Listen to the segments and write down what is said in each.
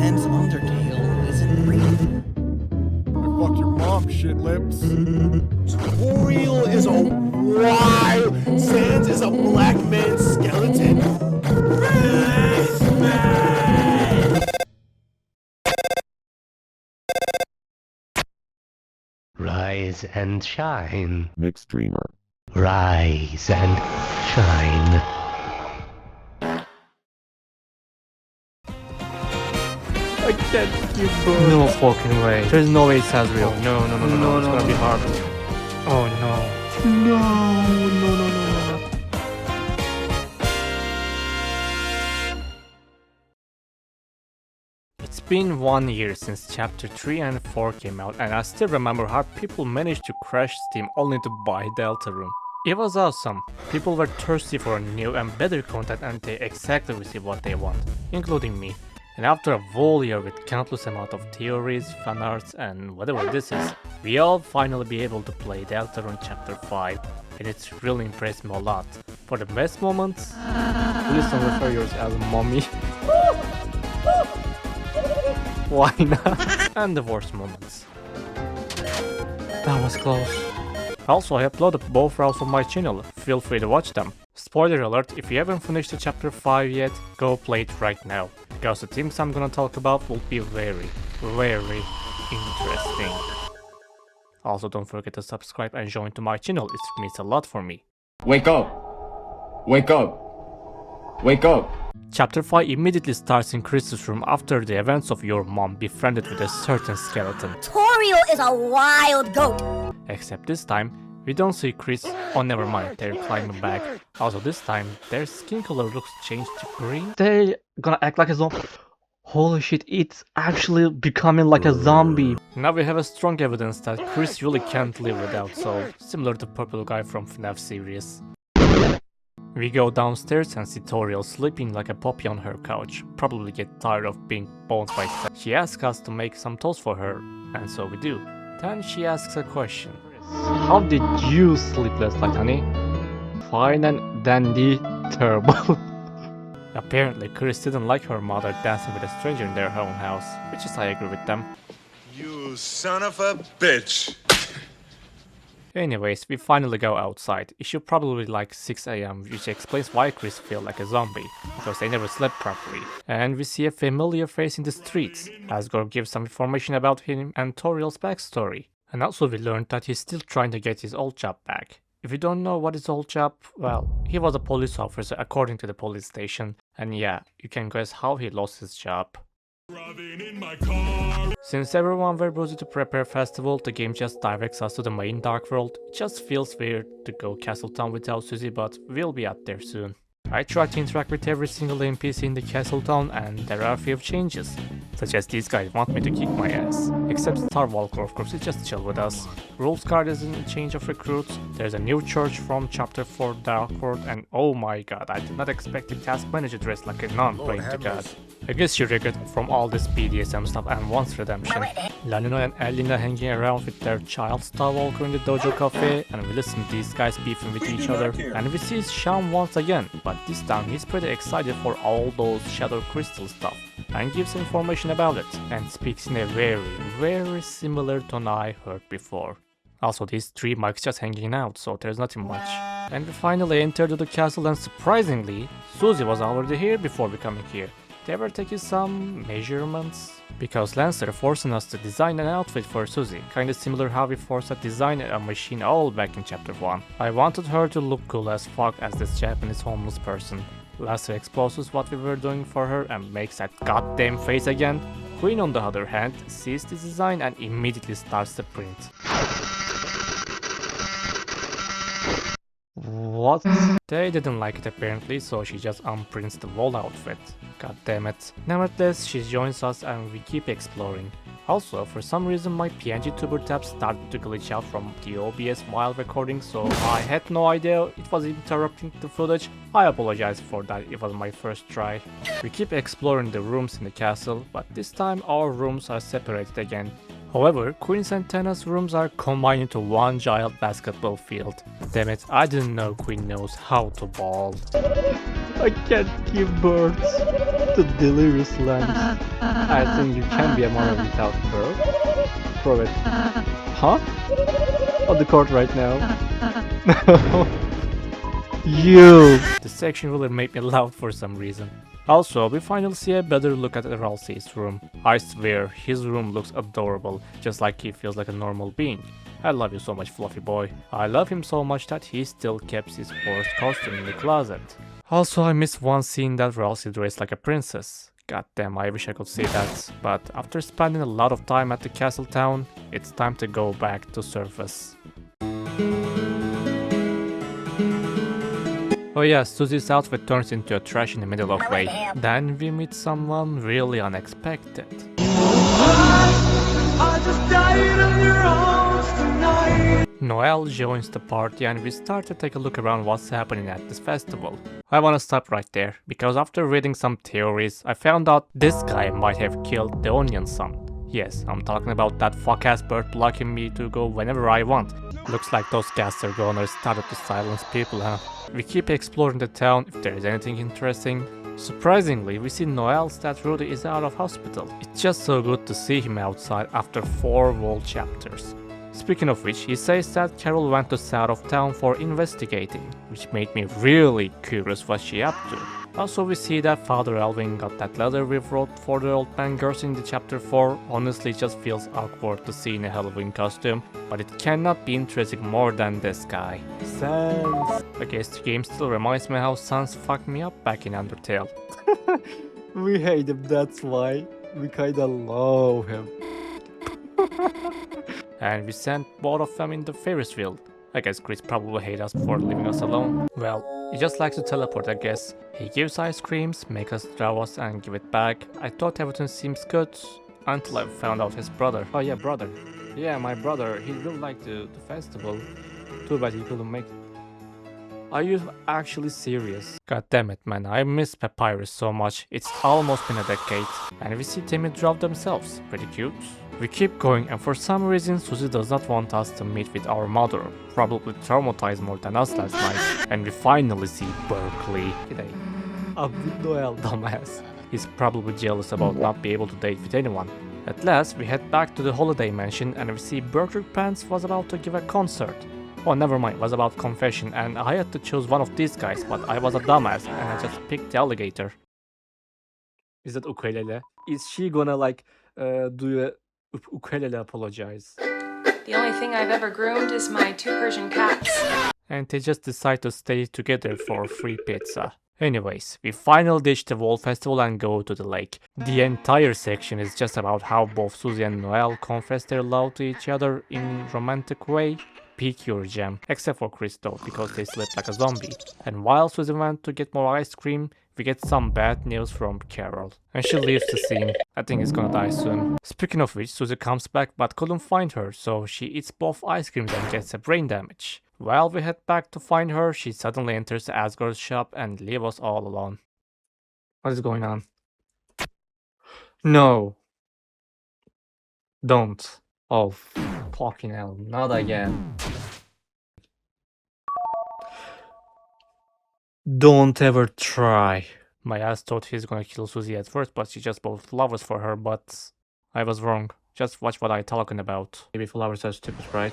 Sans Undertale isn't real. Fuck your mom, shit lips. Toriel is a wild. Sans is a black man's skeleton. Rise and shine. Mixed dreamer. Rise and shine. I can't give birth. No fucking way. There's no way it's as real. No. It's gonna be hard. Oh no. No. It's been 1 year since chapter 3 and 4 came out, and I still remember how people managed to crash Steam only to buy Deltarune. It was awesome. People were thirsty for new and better content, and they exactly received what they want, including me. And after a whole year with countless amount of theories, fanarts, and whatever this is, we all finally be able to play Deltarune chapter 5, and it's really impressed me a lot. For the best moments, please don't refer yours as mommy. Why not? And the worst moments. That was close. Also, I uploaded both rounds on my channel, feel free to watch them. Spoiler alert, if you haven't finished the chapter 5 yet, go play it right now, because the things I'm gonna talk about will be very interesting. Also, don't forget to subscribe and join to my channel, it means a lot for me. Wake up! Wake up! Wake up! Chapter 5 immediately starts in Kris's room after the events of your mom befriended with a certain skeleton. Toriel is a wild goat! Except this time, we don't see Kris. Oh, never mind, they're climbing back. Also, this time, their skin color looks changed to green. They gonna act like a zombie. Holy shit, it's actually becoming like a zombie. Now we have a strong evidence that Kris really can't live without, so similar to purple guy from FNAF series. We go downstairs and see Toriel sleeping like a puppy on her couch, probably get tired of being boned by sex. She asks us to make some toast for her, and so we do. Then she asks a question. How did you sleep last night, honey? Fine and dandy, terrible. Apparently, Kris didn't like her mother dancing with a stranger in their own house, which is I agree with them. You son of a bitch! Anyways, we finally go outside. It should probably be like 6 AM, which explains why Kris feels like a zombie, because they never slept properly. And we see a familiar face in the streets. Asgore gives some information about him and Toriel's backstory. And also we learned that he's still trying to get his old job back. If you don't know what is old job, well, he was a police officer according to the police station. And yeah, you can guess how he lost his job. Since everyone were busy to prepare festival, the game just directs us to the main dark world. It just feels weird to go Castle Town without Suzy, but we'll be out there soon. I tried to interact with every single NPC in the Castle Town, and there are a few changes, such as these guys want me to kick my ass. Except Starwalker, of course, is just chill with us. Rules card is in change of recruits, there's a new church from chapter 4 Dark World, and oh my god, I did not expect the task manager dressed like a nun praying to god. I guess you regret from all this BDSM stuff and wants redemption. Lanino and Elena hanging around with their child Starwalker in the dojo cafe, and we listen to these guys beefing with each other. And we see Sean once again, but this time he's pretty excited for all those shadow crystal stuff, and gives information about it, and speaks in a very similar tone I heard before. Also, these three mics just hanging out, so there's nothing much. And we finally entered the castle, and surprisingly, Suzy was already here before we coming here. They were taking some measurements, because Lancer forcing us to design an outfit for Suzy, kinda similar how we forced to design a machine all back in chapter 1. I wanted her to look cool as fuck as this Japanese homeless person. Lancer exposes what we were doing for her and makes that goddamn face again. Queen on the other hand sees the design and immediately starts to print. What? They didn't like it apparently, so she just unprints the whole outfit. God damn it. Neverthless, she joins us and we keep exploring. Also, for some reason my PNG tuber tab started to glitch out from the OBS while recording, so I had no idea it was interrupting the footage. I apologize for that, it was my first try. We keep exploring the rooms in the castle, but this time our rooms are separated again. However, Queen Santana's rooms are combined into one giant basketball field. Damn it, I didn't know Queen knows how to ball. I can't give birth. to the delirious lands. I think you can be a mother without birth. Prove it. Huh? On the court right now. You! This section really made me laugh for some reason. Also, we finally see a better look at Ralsei's room. I swear, his room looks adorable, just like he feels like a normal being. I love you so much, Fluffy boy. I love him so much that he still keeps his horse costume in the closet. Also, I missed one scene that Ralsei dressed like a princess. God damn, I wish I could see that. But after spending a lot of time at the castle town, it's time to go back to surface. Oh yeah, Susie's outfit turns into a trash in the middle of way. Then we meet someone really unexpected. Noelle joins the party and we start to take a look around what's happening at this festival. I wanna stop right there, because after reading some theories, I found out this guy might have killed the Onion Son. Yes, I'm talking about that fuck-ass bird blocking me to go whenever I want. Looks like those caster goners started to silence people, huh? We keep exploring the town if there is anything interesting. Surprisingly, we see Noelle that Rudy is out of hospital. It's just so good to see him outside after 4 whole chapters. Speaking of which, he says that Carol went to south of town for investigating, which made me really curious what she up to. Also, we see that Father Alvin got that letter we wrote for the old man girls in the chapter 4. Honestly, it just feels awkward to see in a Halloween costume, but it cannot be interesting more than this guy. Sans. I guess the game still reminds me how Sans fucked me up back in Undertale. We hate him, that's why. We kinda love him. And we sent both of them in the Ferris wheel. I guess Kris probably hates us for leaving us alone. Well, he just likes to teleport, I guess. He gives ice creams, makes us draw us and give it back. I thought everything seems good until I found out his brother. Oh yeah, brother. Yeah, my brother. He really liked the festival. Too bad he couldn't make it. Are you actually serious? God damn it, man. I miss Papyrus so much. It's almost been a decade. And we see Timmy drop themselves. Pretty cute. We keep going, and for some reason Susie does not want us to meet with our mother, probably traumatized more than us last night. And we finally see Berkeley. G'day. I'm with Noelle, dumbass. He's probably jealous about not being able to date with anyone. At last, we head back to the holiday mansion and we see Burger Pants was about to give a concert. Oh, never mind, it was about confession, and I had to choose one of these guys, but I was a dumbass and I just picked the alligator. Is that ukulele? Is she gonna do a ukulele apologize? The only thing I've ever groomed is my 2 Persian cats. And they just decide to stay together for free pizza. Anyways, we finally ditch the Wall Festival and go to the lake. The entire section is just about how both Susie and Noelle confess their love to each other in romantic way. Pick your jam, except for Kris though, because they slept like a zombie. And while Susie went to get more ice cream, we get some bad news from Carol. And she leaves the scene. I think he's gonna die soon. Speaking of which, Susie comes back but couldn't find her, so she eats both ice creams and gets a brain damage. While we head back to find her, she suddenly enters the Asgard's shop and leaves us all alone. What is going on? No. Don't. Oh, fucking hell, not again. Don't ever try. My ass thought he's gonna kill Susie at first, but she just bought flowers for her, but I was wrong. Just watch what I'm talking about. Maybe flowers are stupid, right?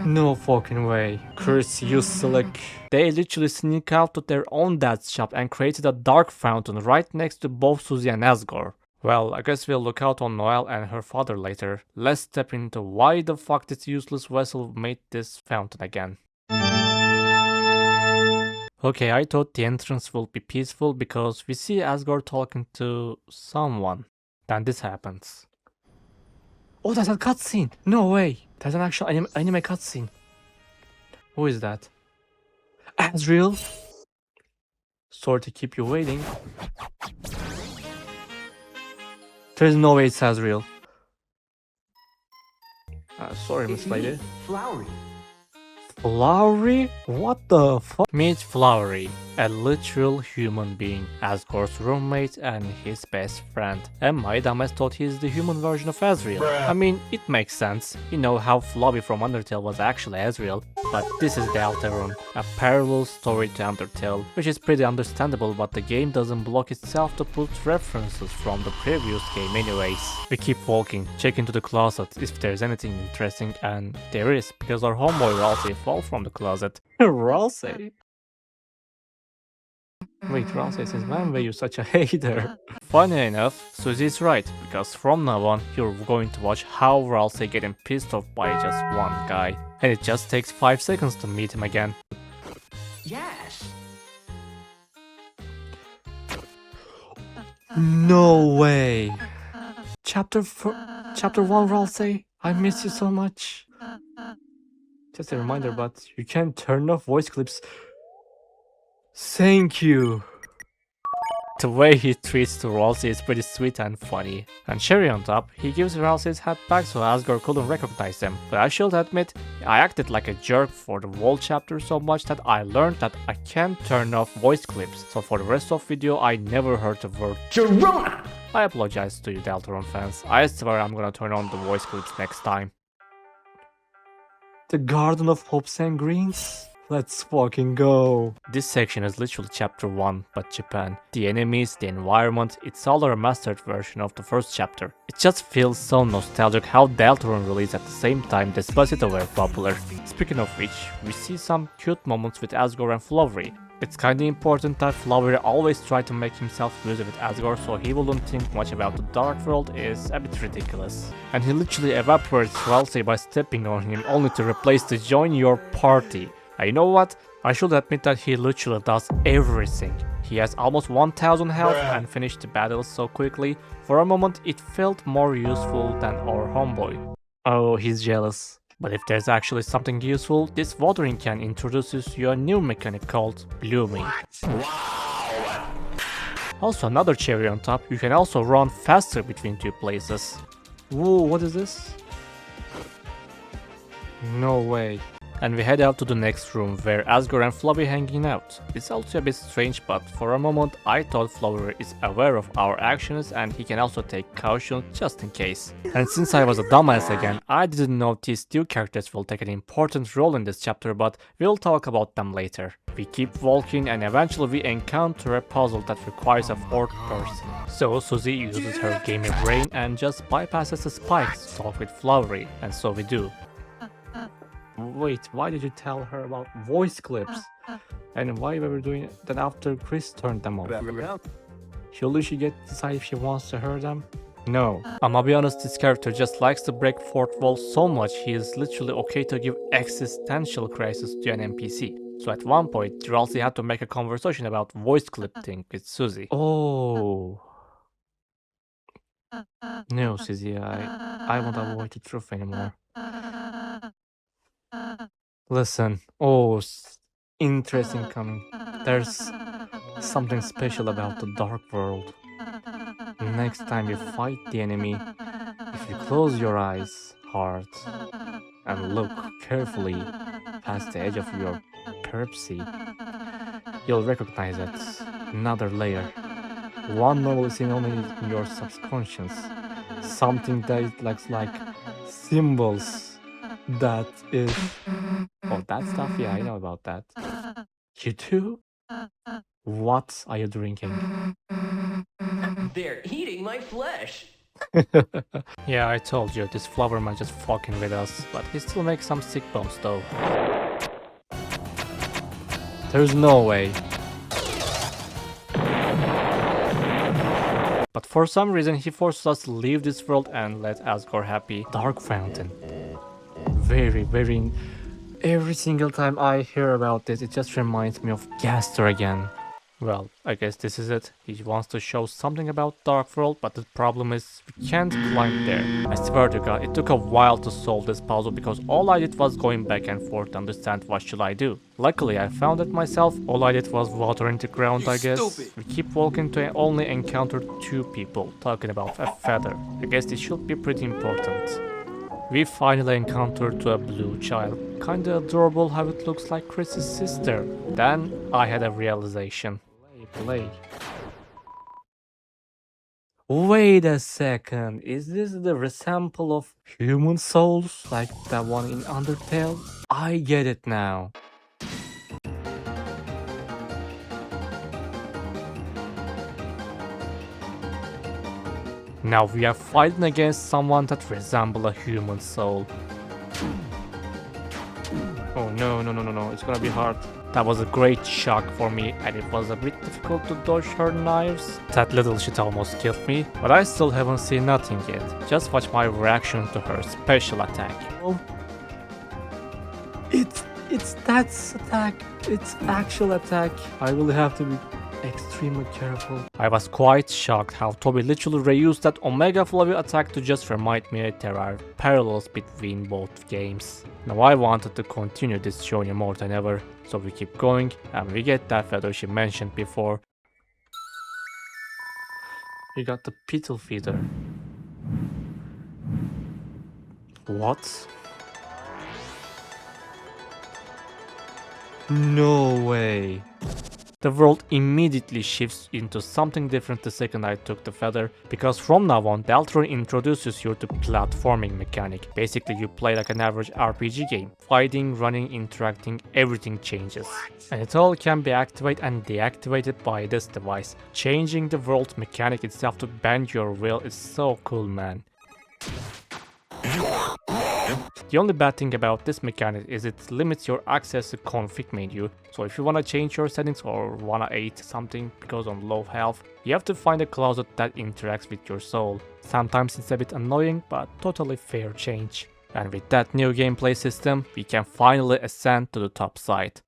No fucking way. Kris, you slick. They literally sneak out to their own dad's shop and created a dark fountain right next to both Susie and Asgore. Well, I guess we'll look out on Noelle and her father later. Let's step into why the fuck this useless vessel made this fountain again. Okay, I thought the entrance will be peaceful because we see Asgore talking to someone. Then this happens. Oh, that's a cutscene! No way! That's an actual anime cutscene. Who is that? Asriel? Sorry to keep you waiting. There's no way it's Asriel. Sorry, Miss Lady. Flowery. Flowery? What the fuck? Meet Flowery, a literal human being, Asgore's roommate and his best friend. And my dumbass thought he's the human version of Azrael. I mean, it makes sense. You know how Flobby from Undertale was actually Azrael, but this is Deltarune, a parallel story to Undertale, which is pretty understandable, but the game doesn't block itself to put references from the previous game anyways. We keep walking, check into the closet if there's anything interesting, and there is, because our homeboy Ralsei fell from the closet. Ralsei? Wait, Ralsei says, man, were you such a hater? Funny enough, Suzy is right, because from now on, you're going to watch how Ralsei getting pissed off by just one guy. And it just takes 5 seconds to meet him again. Yes. No way! Chapter 1, Ralsei, I miss you so much. Just a reminder, but you can turn off voice clips. Thank you. The way he treats to Ralsei is pretty sweet and funny. And cherry on top, he gives Ralsei's hat back so Asgore couldn't recognize him. But I should admit, I acted like a jerk for the whole chapter so much that I learned that I can't turn off voice clips. So for the rest of the video, I never heard the word Gerona. I apologize to you Deltarune fans. I swear I'm gonna turn on the voice clips next time. The Garden of Hopes and Greens? Let's fucking go! This section is literally chapter 1, but Japan. The enemies, the environment, it's all a remastered version of the first chapter. It just feels so nostalgic how Deltarune released at the same time Despacito were popular. Speaking of which, we see some cute moments with Asgore and Flowery. It's kinda important that Flowery always tried to make himself music with Asgore so he wouldn't think much about the Dark World is a bit ridiculous. And he literally evaporates Ralsei by stepping on him only to replace the join your party. You know what? I should admit that he literally does everything. He has almost 1000 health and finished the battle so quickly. For a moment it felt more useful than our homeboy. Oh, he's jealous. But if there's actually something useful, this watering can introduces you a new mechanic called blooming. Also another cherry on top, you can also run faster between two places. Whoa, what is this? No way. And we head out to the next room where Asgore and Flowery hanging out. It's also a bit strange, but for a moment I thought Flowery is aware of our actions and he can also take caution just in case. And since I was a dumbass again, I didn't know these two characters will take an important role in this chapter, but we'll talk about them later. We keep walking and eventually we encounter a puzzle that requires a fourth person. So Suzy uses her gamer brain and just bypasses the spikes to talk with Flowery, and so we do. Wait, why did you tell her about voice clips? And why we were doing it then after Kris turned them off? Surely she get to decide if she wants to hear them? No. I'ma be honest, this character just likes to break fourth wall so much he is literally okay to give existential crisis to an NPC. So at one point, Ralsei had to make a conversation about voice clip thing with Suzy. Oh. No, Suzy, I won't avoid the truth anymore. Listen, interesting coming. There's something special about the Dark World. Next time you fight the enemy, if you close your eyes hard and look carefully past the edge of your peripsy, you'll recognize it. Another layer. One normally seen only in your subconscious. Something that looks like symbols. That is... Oh, that stuff? Yeah, I know about that. You do? What are you drinking? They're eating my flesh. Yeah, I told you, this flower man just fucking with us, but he still makes some sick bombs though. There's no way. But for some reason he forces us to leave this world and let Asgore happy. Dark Fountain. Very... Every single time I hear about this, it just reminds me of Gaster again. Well, I guess this is it. He wants to show something about Dark World, but the problem is we can't climb there. I swear to God, it took a while to solve this puzzle because all I did was going back and forth to understand what should I do. Luckily, I found it myself. All I did was watering the ground, I guess. Stupid. We keep walking to only encounter 2 people talking about a feather. I guess this should be pretty important. We finally encountered a blue child. Kinda adorable how it looks like Chris's sister. Then I had a realization. Play. Wait a second, is this the resample of human souls like that one in Undertale? I get it now. Now we are fighting against someone that resembles a human soul. Oh no, it's gonna be hard. That was a great shock for me, and it was a bit difficult to dodge her knives. That little shit almost killed me, but I still haven't seen nothing yet. Just watch my reaction to her special attack. Oh. It's that attack. It's actual attack. I will have to be extremely careful. I was quite shocked how Toby literally reused that Omega Flavy attack to just remind me that there are parallels between both games. Now I wanted to continue this journey more than ever, so we keep going and we get that feather she mentioned before. We got the Petal Feeder. What? No way. The world immediately shifts into something different the second I took the feather, because from now on Deltarune introduces you to platforming mechanic. Basically you play like an average RPG game. Fighting, running, interacting, everything changes. And it all can be activated and deactivated by this device. Changing the world mechanic itself to bend your will is so cool, man. The only bad thing about this mechanic is it limits your access to config menu, so if you wanna change your settings or wanna eat something because on low health, you have to find a closet that interacts with your soul. Sometimes it's a bit annoying, but totally fair change. And with that new gameplay system, we can finally ascend to the top side.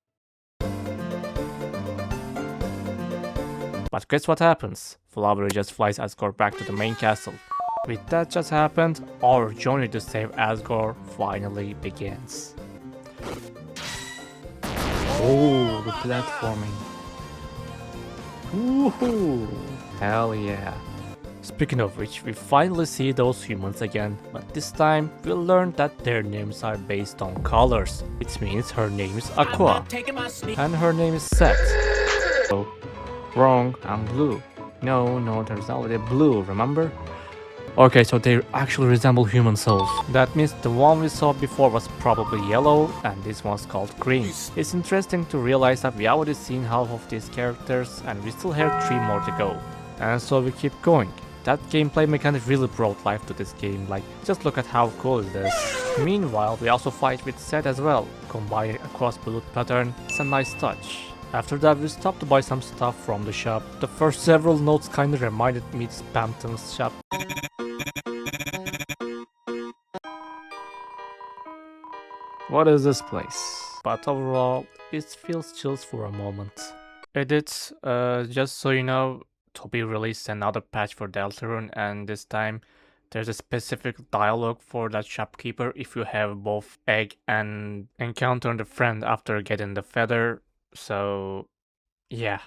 But guess what happens? Flowery just flies Asgore back to the main castle. With that just happened, our journey to save Asgore finally begins. Oh, the platforming. Woohoo! Hell yeah. Speaking of which, we finally see those humans again, but this time we'll learn that their names are based on colors. It means her name is Aqua, and her name is Seth. Oh, wrong, I'm blue. No, there's already blue, remember? Okay, so they actually resemble human souls. That means the one we saw before was probably yellow, and this one's called green. It's interesting to realize that we already seen half of these characters, and we still have 3 more to go. And so we keep going. That gameplay mechanic really brought life to this game, like, just look at how cool it is. Meanwhile, we also fight with Seth as well, combining a cross-bullet pattern. It's a nice touch. After that, we stopped to buy some stuff from the shop. The first several notes kinda reminded me of Spamton's shop. What is this place? But overall, it feels chills for a moment. Edit, just so you know, Toby released another patch for Deltarune, and this time there's a specific dialogue for that shopkeeper if you have both egg and encounter the friend after getting the feather. So yeah,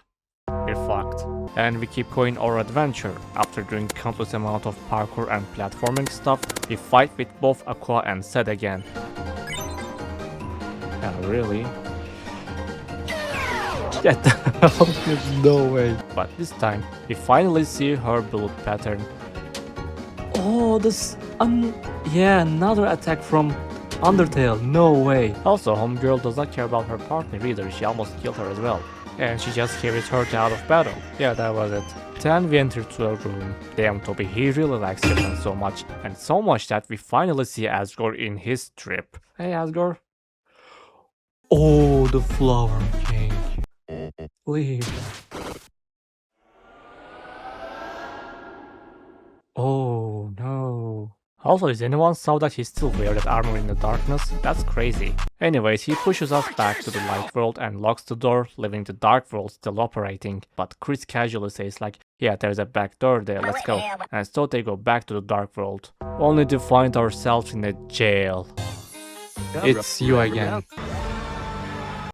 we're fucked. And we keep going our adventure. After doing countless amount of parkour and platforming stuff, we fight with both Aqua and Seth again. Yeah, really? Get the hell, there's no way. But this time, we finally see her bullet pattern. Oh, this... yeah, another attack from Undertale, no way. Also, homegirl does not care about her partner either, she almost killed her as well. And she just carries her out of battle. Yeah, that was it. Then we enter to a room. Damn, Toby, he really likes Japan so much. And so much that we finally see Asgore in his trip. Hey, Asgore. Oh, the Flower King. Leave. Oh, no. Also, is anyone saw that he still wears that armor in the darkness? That's crazy. Anyways, he pushes us back to the light world and locks the door, leaving the dark world still operating. But Kris casually says like, yeah, there's a back door there, let's go. And so they go back to the dark world, only to find ourselves in a jail. It's you again.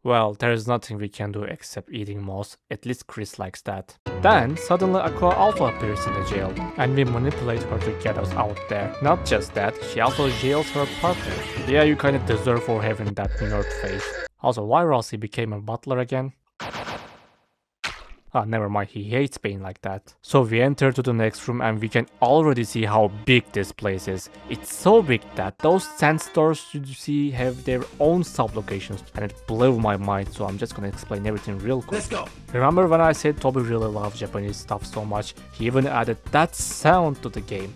Well, there's nothing we can do except eating moss, at least Kris likes that. Then, suddenly Aqua also appears in the jail, and we manipulate her to get us out there. Not just that, she also jails her partner. Yeah, you kinda deserve for having that nerd face. Also, why Rossi became a butler again? Ah, never mind, he hates pain like that. So we enter to the next room and we can already see how big this place is. It's so big that those sand stores you see have their own sub-locations, and it blew my mind, so I'm just gonna explain everything real quick. Let's go. Remember when I said Toby really loves Japanese stuff so much? He even added that sound to the game.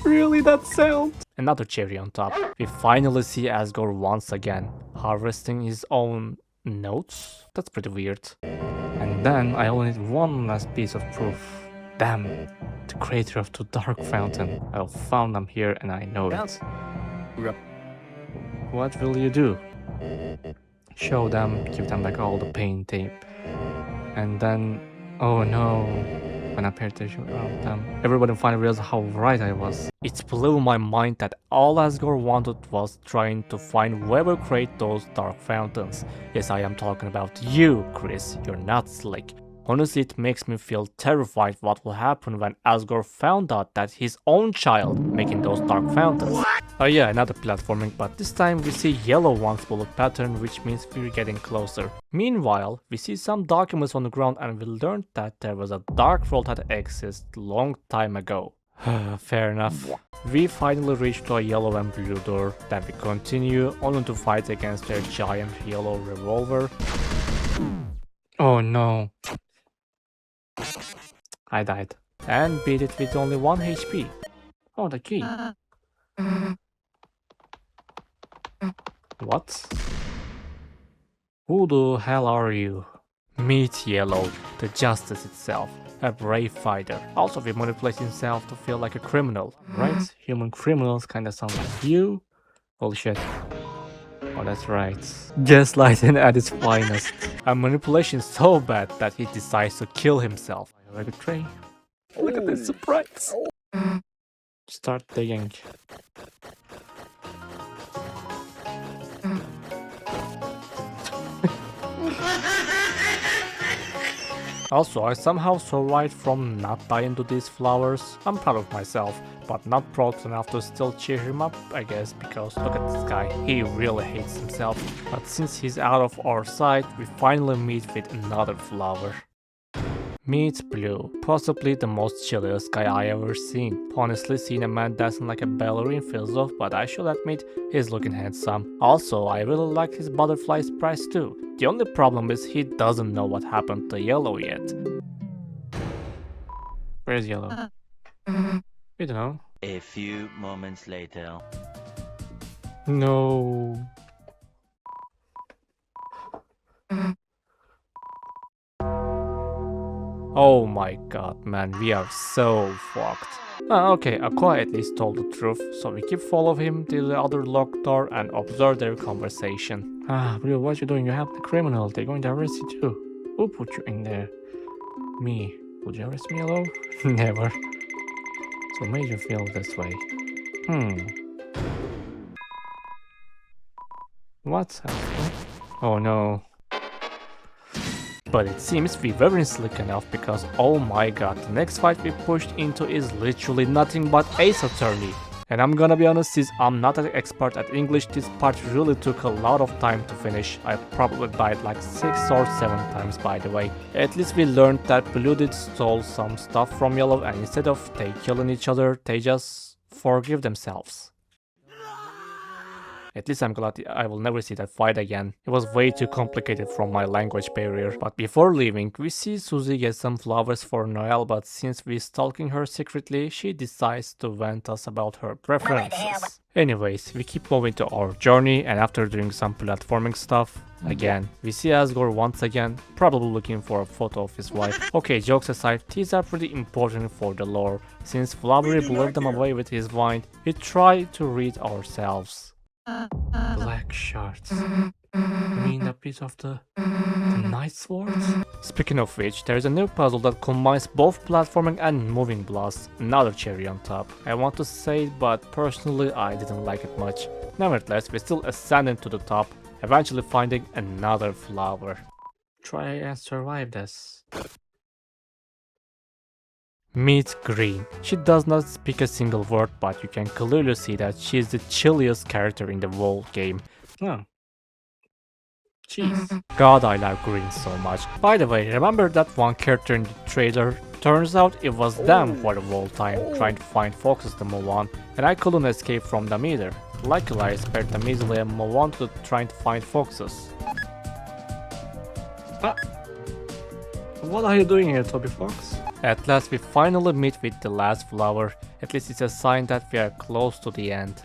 Really, that sound? Another cherry on top. We finally see Asgore once again, harvesting his own notes? That's pretty weird. And then I only need one last piece of proof. Damn, the creator of the Dark Fountain. I found them here and I know it. What will you do? Show them, give them back all the paint tape. And then, oh no, when I paid attention around them, everybody finally realized how right I was. It blew my mind that all Asgore wanted was trying to find whoever created those dark fountains. Yes, I am talking about you, Kris. You're not slick. Honestly, it makes me feel terrified what will happen when Asgore found out that his own child making those dark fountains. Oh yeah, another platforming, but this time we see yellow one's bullet pattern, which means we're getting closer. Meanwhile, we see some documents on the ground and we learned that there was a dark world that existed long time ago. Fair enough. We finally reach to a yellow and blue door, then we continue only to fight against their giant yellow revolver. Oh no. I died. And beat it with only 1 HP. Oh, the key. What? Who the hell are you? Meet Yellow, the justice itself. A brave fighter. Also, he manipulates himself to feel like a criminal, right? Human criminals kinda sound like you. Holy shit. Oh, that's right. Gaslighting at its finest. A manipulation so bad that he decides to kill himself. I betray. Look at this surprise. Start digging. Also, I somehow survived from not dying to these flowers. I'm proud of myself, but not proud enough to still cheer him up, I guess, because look at this guy, he really hates himself. But since he's out of our sight, we finally meet with another flower. Meet Blue, possibly the most chilliest guy I ever seen. Honestly, seeing a man dancing like a ballerine feels off, but I should admit, he's looking handsome. Also, I really like his butterfly surprise too. The only problem is he doesn't know what happened to Yellow yet. Where's Yellow? We don't know. A few moments later. No. Oh my god, man, we are so fucked. Okay, Aqua at least told the truth, so we keep following him to the other locked door and observe their conversation. Blue, what you doing? You help the criminal, they're going to arrest you too. Who put you in there? Me. Would you arrest me alone? Never. So made you feel this way. What's happening? Oh no. But it seems we weren't slick enough because oh my god, the next fight we pushed into is literally nothing but Ace Attorney. And I'm gonna be honest, since I'm not an expert at English, this part really took a lot of time to finish. I probably died like 6 or 7 times by the way. At least we learned that Blue did stole some stuff from Yellow and instead of they killing each other, they just forgive themselves. At least I'm glad I will never see that fight again. It was way too complicated from my language barrier. But before leaving, we see Suzy get some flowers for Noelle, but since we're stalking her secretly, she decides to vent us about her preferences. Anyways, we keep moving to our journey, and after doing some platforming stuff, again, we see Asgore once again, probably looking for a photo of his wife. Okay, jokes aside, these are pretty important for the lore. Since Flowery blew them away with his vine, we try to read ourselves. Black shards. You mean the piece of the Night Swords? Speaking of which, there's a new puzzle that combines both platforming and moving blasts. Another cherry on top. I want to say it, but personally I didn't like it much. Nevertheless, we still ascending to the top, eventually finding another flower. Try and survive this. Meet Green. She does not speak a single word, but you can clearly see that she is the chilliest character in the whole game. Oh. Jeez. God, I love Green so much. By the way, remember that one character in the trailer? Turns out it was them for the whole time, trying to find foxes to move on, and I couldn't escape from them either. Luckily, I spared them easily and move on to trying to find foxes. What are you doing here, Toby Fox? At last we finally meet with the last flower. At least it's a sign that we are close to the end.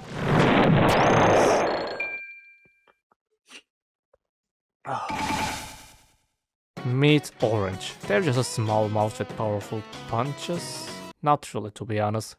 Meet Orange. They're just a small mouse with powerful punches. Not really, to be honest.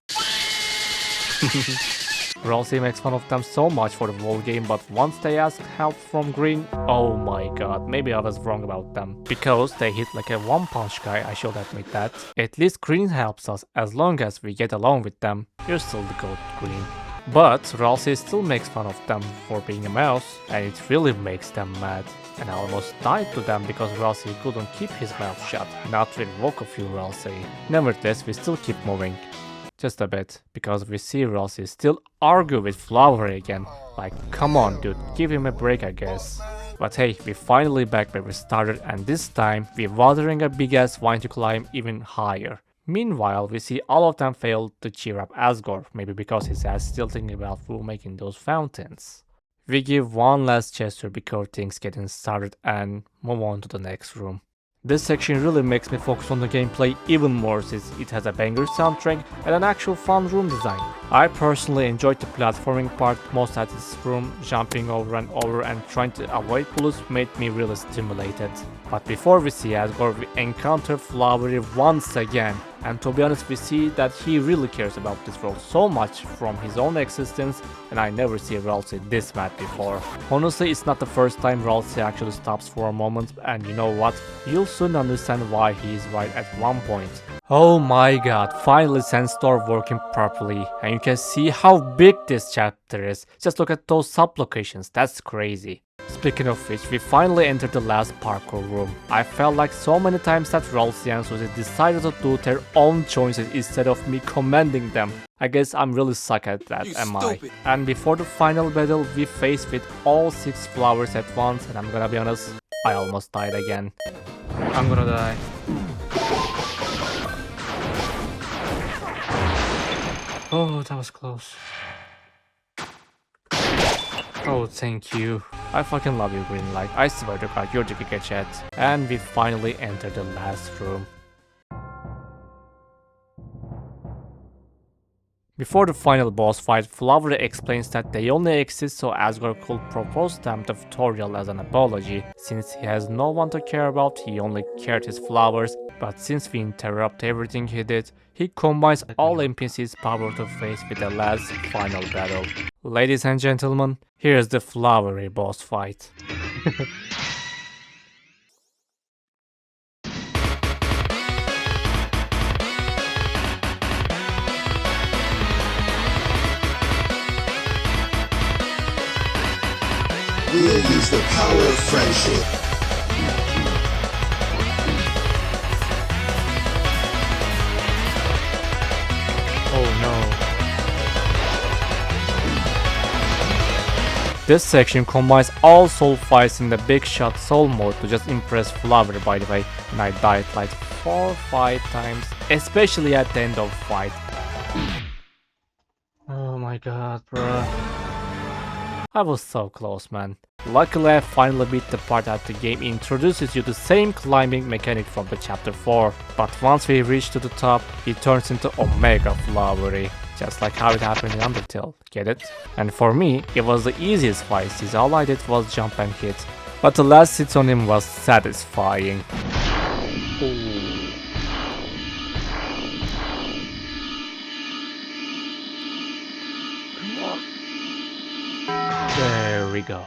Ralsei makes fun of them so much for the whole game, but once they ask help from Green, oh my god, maybe I was wrong about them. Because they hit like a one-punch guy, I should admit that. At least Green helps us, as long as we get along with them. You're still the goat, Green. But Ralsei still makes fun of them for being a mouse, and it really makes them mad. And I almost died to them because Ralsei couldn't keep his mouth shut. Not with walk of you, Ralsei. Nevertheless, we still keep moving. Just a bit, because we see Ralsei still argue with Flower again. Like, come on dude, give him a break I guess. But hey, we're finally back where we started, and this time we're watering a big ass vine to climb even higher. Meanwhile, we see all of them fail to cheer up Asgore, maybe because his ass still thinking about who making those fountains. We give one last gesture before things getting started and move on to the next room. This section really makes me focus on the gameplay even more since it has a banger soundtrack and an actual fun room design. I personally enjoyed the platforming part most at this room, jumping over and trying to avoid bullets made me really stimulated. But before we see Asgore, we encounter Flowery once again, and to be honest we see that he really cares about this world so much from his own existence, and I never see Ralsei this mad before. Honestly, it's not the first time Ralsei actually stops for a moment, and you know what? You'll soon understand why he is right at one point. Oh my god, finally Sandstorm working properly, and you can see how big this chapter is. Just look at those sub-locations, that's crazy. Speaking of which, we finally entered the last parkour room. I felt like so many times that Ralsei and Suzy decided to do their own choices instead of me commanding them. I guess I'm really suck at that, am I? And before the final battle, we faced with all 6 flowers at once, and I'm gonna be honest, I almost died again. I'm gonna die. Oh, that was close. Oh, thank you. I fucking love you, Green Light. I swear to god, you're the Giga Chat. And we finally entered the last room. Before the final boss fight, Flowery explains that they only exist so Asgore could propose them the tutorial as an apology. Since he has no one to care about, he only cared his flowers, but since we interrupt everything he did, he combines all NPC's power to face with the last final battle. Ladies and gentlemen, here's the Flowery boss fight. We'll use the power of friendship. Oh no. This section combines all soul fights in the big shot soul mode to just impress Flowery, by the way, and I died like 4 or 5 times, especially at the end of fight. Oh my god, bruh. I was so close, man. Luckily I finally beat the part that the game introduces you the same climbing mechanic from the chapter 4. But once we reach to the top, he turns into Omega Flowery. Just like how it happened in Undertale, get it? And for me, it was the easiest fight since all I did was jump and hit. But the last hit on him was satisfying. Ooh. There we go.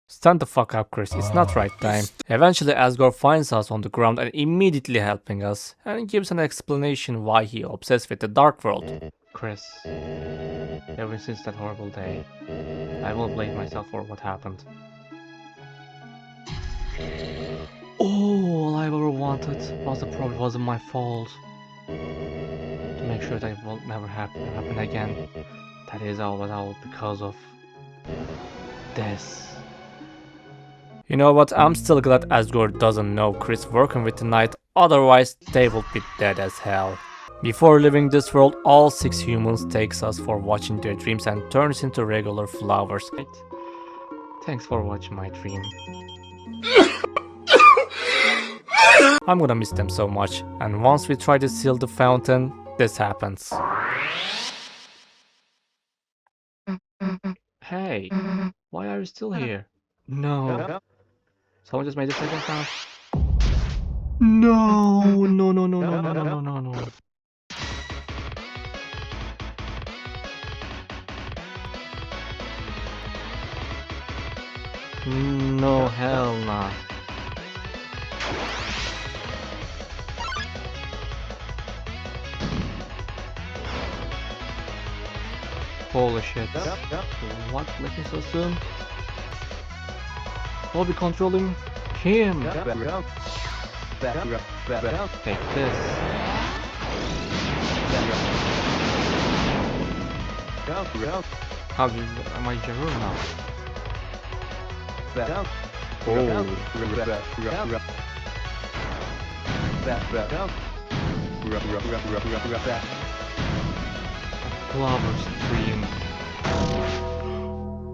Stand the fuck up, Kris, it's not right time. Eventually Asgore finds us on the ground and immediately helping us, and gives an explanation why he obsessed with the Dark World. Kris, ever since that horrible day, I will blame myself for what happened. All I ever wanted was the problem wasn't my fault. To make sure that it will never happen again. That is all because of this. You know what, I'm still glad Asgore doesn't know Kris working with the Knight, otherwise they would be dead as hell. Before leaving this world, all 6 humans takes us for watching their dreams and turns into regular flowers. Thanks for watching my dream. I'm gonna miss them so much, and once we try to seal the fountain, this happens. Hey, why are you still here? No. Someone just made a second sound. No. No, hell nah. Holy shit. What? Making so soon? We'll be controlling him. Take this. How do am I Jarur now? Clover stream.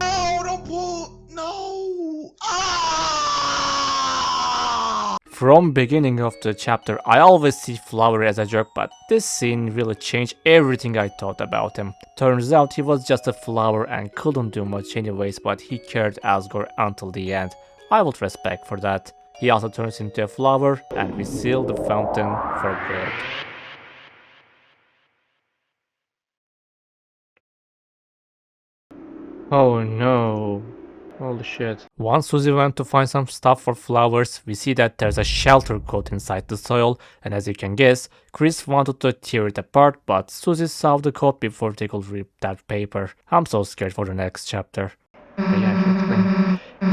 No, don't pull. No. From beginning of the chapter, I always see Flower as a jerk, but this scene really changed everything I thought about him. Turns out he was just a flower and couldn't do much anyways, but he cared Asgore until the end. I would respect for that. He also turns into a flower, and we seal the fountain for good. Oh no. Holy shit. Once Suzy went to find some stuff for flowers, we see that there's a shelter coat inside the soil, and as you can guess, Kris wanted to tear it apart, but Suzy saw the coat before they could rip that paper. I'm so scared for the next chapter. Yeah, I should explain.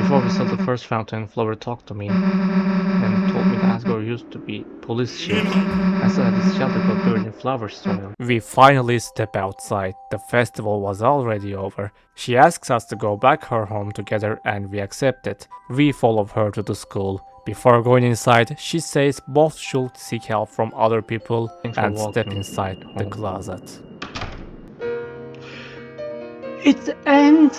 Before we saw the first fountain, Flower talked to me and told me that Asgore used to be police chief. I still had this shelter coat buried in flower soil. We finally step outside. The festival was already over. She asks us to go back her home together and we accept it. We follow her to the school. Before going inside, she says both should seek help from other people and step inside the closet. It's the end!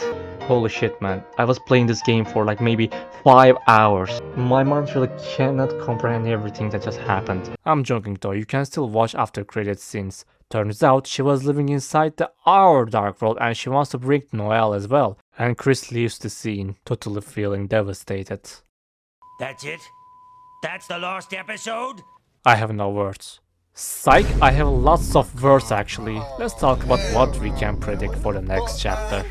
Holy shit, man. I was playing this game for like maybe 5 hours. My mind really cannot comprehend everything that just happened. I'm joking though, you can still watch after credit scenes. Turns out she was living inside our Dark World and she wants to bring Noelle as well. And Kris leaves the scene, totally feeling devastated. That's it? That's the last episode? I have no words. Psych, I have lots of words actually. Let's talk about what we can predict for the next chapter.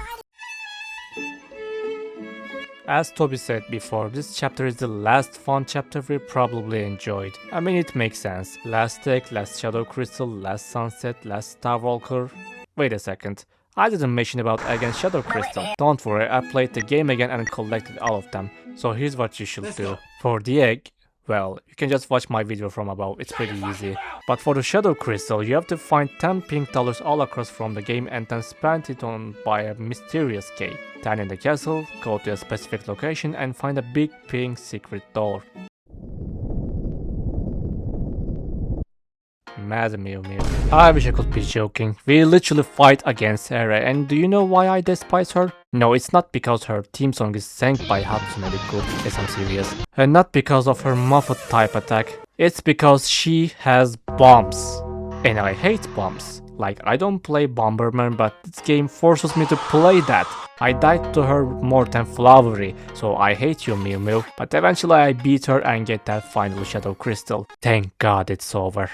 As Toby said before, this chapter is the last fun chapter we probably enjoyed. I mean, it makes sense. Last Tech, last Shadow Crystal, last Sunset, last Starwalker. Wait a second. I didn't mention about again Shadow Crystal. Don't worry, I played the game again and collected all of them. So here's what you should do. For the egg, well, you can just watch my video from above, it's pretty easy. But for the Shadow Crystal, you have to find 10 pink dollars all across from the game and then spend it on by a mysterious key. Then in the castle, go to a specific location and find a big pink secret door. Mad Mew Mew. I wish I could be joking. We literally fight against her, and do you know why I despise her? No, it's not because her theme song is sang by Hatsune Miku, yes I'm serious. And not because of her muffled type attack. It's because she has bombs. And I hate bombs. Like, I don't play Bomberman, but this game forces me to play that. I died to her more than Flowery, so I hate you Mew Mew. But eventually I beat her and get that final Shadow Crystal. Thank God it's over.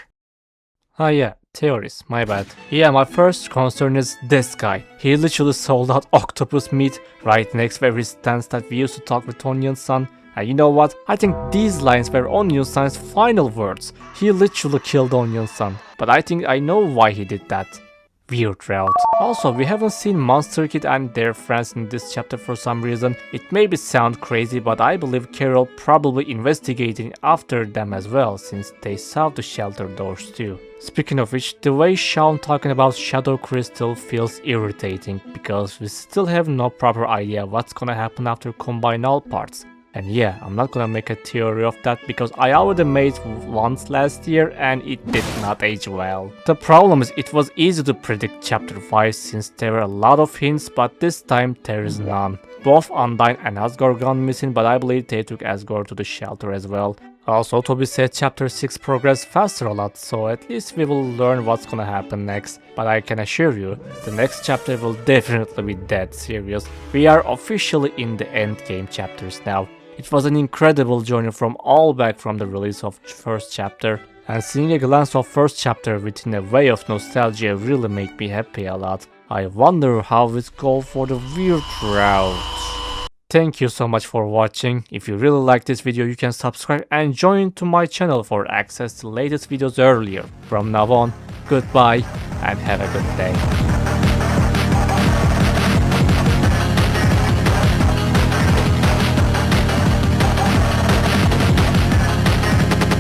Ah yeah, theories, my bad. Yeah, my first concern is this guy. He literally sold out octopus meat right next where he stands that we used to talk with Onion-san. And you know what? I think these lines were Onion-san's final words. He literally killed Onion-san. But I think I know why he did that. Weird route. Also, we haven't seen Monster Kid and their friends in this chapter for some reason. It may sound crazy, but I believe Carol probably investigating after them as well, since they saw the shelter doors too. Speaking of which, the way Sean talking about Shadow Crystal feels irritating, because we still have no proper idea what's gonna happen after combine all parts. And yeah, I'm not gonna make a theory of that because I already made once last year and it did not age well. The problem is it was easy to predict chapter 5 since there were a lot of hints, but this time there is none. Both Undyne and Asgore gone missing, but I believe they took Asgore to the shelter as well. Also, Toby said chapter 6 progressed faster a lot, so at least we will learn what's gonna happen next. But I can assure you, the next chapter will definitely be dead serious. We are officially in the endgame chapters now. It was an incredible journey from all back from the release of first chapter, and seeing a glance of first chapter within a way of nostalgia really made me happy a lot. I wonder how it goes for the weird route. Thank you so much for watching. If you really like this video, you can subscribe and join to my channel for access to latest videos earlier. From now on, goodbye and have a good day.